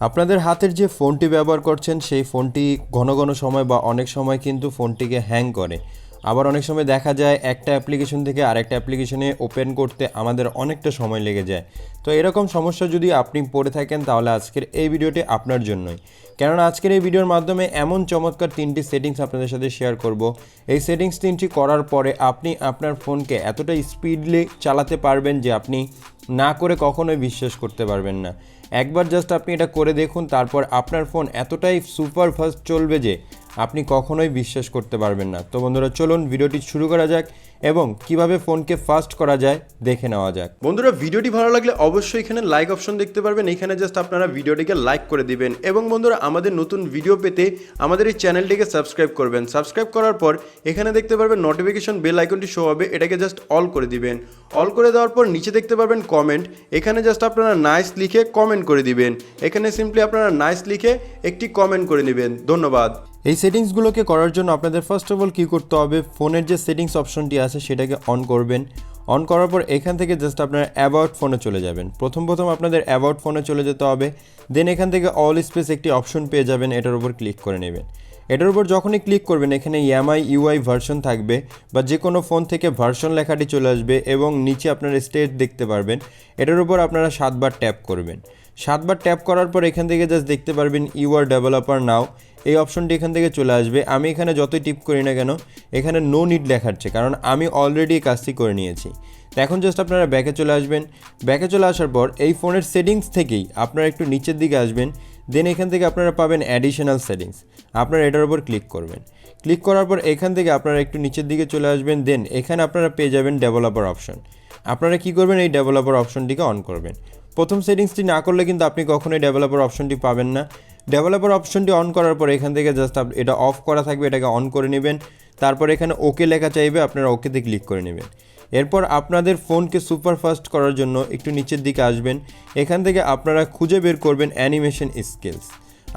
আপনাদের হাতের যে ফোনটি ব্যবহার করছেন সেই ফোনটি ঘন ঘন সময় বা অনেক সময় কিন্তু ফোনটিকে হ্যাং করে। আবার অনেক সময় দেখা যায় একটা অ্যাপ্লিকেশন থেকে আরেকটা অ্যাপ্লিকেশনে ওপেন করতে আমাদের অনেকটা সময় লেগে যায়। তো এরকম সমস্যা যদি আপনি পড়ে থাকেন তাহলে আজকের এই ভিডিওটি আপনার জন্যই। কেননা আজকের এই ভিডিওর মাধ্যমে এমন চমৎকার 3টি সেটিংস আপনাদের সাথে শেয়ার করব। এই সেটিংস 3টি করার পরে আপনি আপনার ফোনকে এতটা স্পিডলি চালাতে পারবেন যে আপনি না করে কখনোই বিশ্বাস করতে পারবেন না। একবার জাস্ট আপনি এটা করে দেখুন, তারপর আপনার ফোন এতটাই সুপার ফাস্ট চলবে যে আপনি কখনোই বিশ্বাস করতে পারবেন না। তো বন্ধুরা চলুন ভিডিওটি শুরু করা যাক এবং কিভাবে ফোনকে ফাস্ট করা যায় দেখে নেওয়া যাক। বন্ধুরা ভিডিওটি ভালো লাগলে অবশ্যই এখানে লাইক অপশন দেখতে পারবেন, এখানে জাস্ট আপনারা ভিডিওটিকে লাইক করে দিবেন এবং বন্ধুরা আমাদের নতুন ভিডিও পেতে আমাদের এই চ্যানেলটিকে সাবস্ক্রাইব করবেন। সাবস্ক্রাইব করার পর এখানে দেখতে পারবেন নোটিফিকেশন বেল আইকনটি শো হবে, এটাকে জাস্ট অল করে দিবেন। অল করে দেওয়ার পর নিচে দেখতে পারবেন কমেন্ট, এখানে জাস্ট আপনারা নাইস লিখে কমেন্ট করে দিবেন। এখানে সিম্পলি আপনারা নাইস লিখে একটি কমেন্ট করে নেবেন। ধন্যবাদ। এই সেটিংসগুলোকে করার জন্য আপনাদের ফার্স্ট অফ অল কী করতে হবে, ফোনের যে সেটিংস অপশনটি আছে সেটাকে অন করবেন। অন করার পর এখান থেকে জাস্ট আপনারা অ্যাবাউট ফোনে চলে যাবেন। প্রথম আপনাদের অ্যাবাউট ফোনে চলে যেতে হবে। দেন এখান থেকে অল স্পেস একটি অপশন পেয়ে যাবেন, এটার উপর ক্লিক করে নেবেন। এটার উপর যখনই ক্লিক করবেন এখানে এমআই ইউআই ভার্সন থাকবে বা যে কোনো ফোন থেকে ভার্সন লেখাটি চলে আসবে এবং নিচে আপনারা স্টেট দেখতে পারবেন। এটার উপর আপনারা 7বার ট্যাপ করবেন। 7বার ট্যাপ করার পর এখান থেকে জাস্ট দেখতে পারবেন ইউ আর ডেভেলপার নাও, এই অপশনটি এখান থেকে চলে আসবে। আমি এখানে যতই টিপ করি না কেন এখানে নো নিড লেখাচ্ছে, কারণ আমি অলরেডি এই কাজটি করে নিয়েছি। তো এখন জাস্ট আপনারা ব্যাকে চলে আসবেন। ব্যাকে চলে আসার পর এই ফোনের সেটিংস থেকেই আপনারা একটু নিচের দিকে আসবেন। দেন এখান থেকে আপনারা পাবেন অ্যাডিশনাল সেটিংস, আপনারা এটার উপর ক্লিক করবেন। ক্লিক করার পর এখান থেকে আপনারা একটু নিচের দিকে চলে আসবেন। দেন এখানে আপনারা পেয়ে যাবেন ডেভেলপার অপশন। আপনারা কী করবেন, এই ডেভেলপার অপশনটিকে অন করবেন। প্রথম সেটিংসটি না করলে কিন্তু আপনি কখনোই ডেভেলপার অপশনটি পাবেন না। ডেভেলপার অপশনটি অন করার পর এখান থেকে জাস্ট এটা অফ করা থাকবে, এটাকে অন করে নেবেন। তারপর এখানে ওকে লেখা চাইবে, আপনারা ওকেতে ক্লিক করে নেবেন। এরপর আপনাদের ফোনকে সুপার ফাস্ট করার জন্য একটু নিচের দিকে আসবেন। এখান থেকে আপনারা খুঁজে বের করবেন অ্যানিমেশন স্কেলস।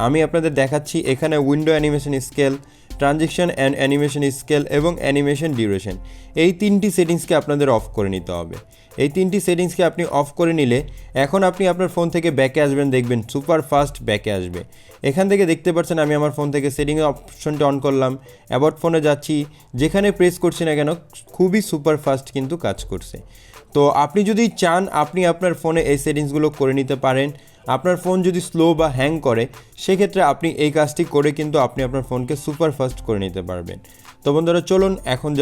আমি আপনাদের দেখাচ্ছি, এখানে window animation scale, transition and animation scale এবং অ্যানিমেশন ডিউরেশন, এই 3টি সেটিংসকে আপনাদের অফ করে নিতে হবে। এই 3টি সেটিংসকে আপনি অফ করে নিলে এখন আপনি আপনার ফোন থেকে ব্যাকে আসবেন, দেখবেন সুপার ফাস্ট ব্যাকে আসবে। এখান থেকে দেখতে পাচ্ছেন আমি আমার ফোন থেকে সেটিং অপশনটি অন করলাম, অ্যাবাউট ফোনে যাচ্ছি, যেখানে প্রেস করছি না কেন খুবই সুপার ফাস্ট কিন্তু কাজ করছে। তো আপনি যদি চান আপনি আপনার ফোনে এই সেটিংসগুলো করে নিতে পারেন। আপনার ফোন যদি স্লো বা হ্যাং করে সেক্ষেত্রে আপনি এই কাজটি করে কিন্তু আপনি আপনার ফোনকে সুপার ফাস্ট করে নিতে পারবেন। তো বন্ধুরা চলুন এখন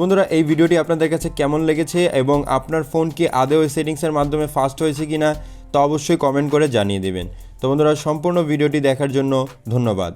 বন্ধুরা এই ভিডিওটি আপনাদের কাছে কেমন লেগেছে এবং আপনার ফোন কি আদৌ এই সেটিংসের মাধ্যমে ফাস্ট হয়েছে কি না তা অবশ্যই কমেন্ট করে জানিয়ে দেবেন। তো বন্ধুরা সম্পূর্ণ ভিডিওটি দেখার জন্য ধন্যবাদ।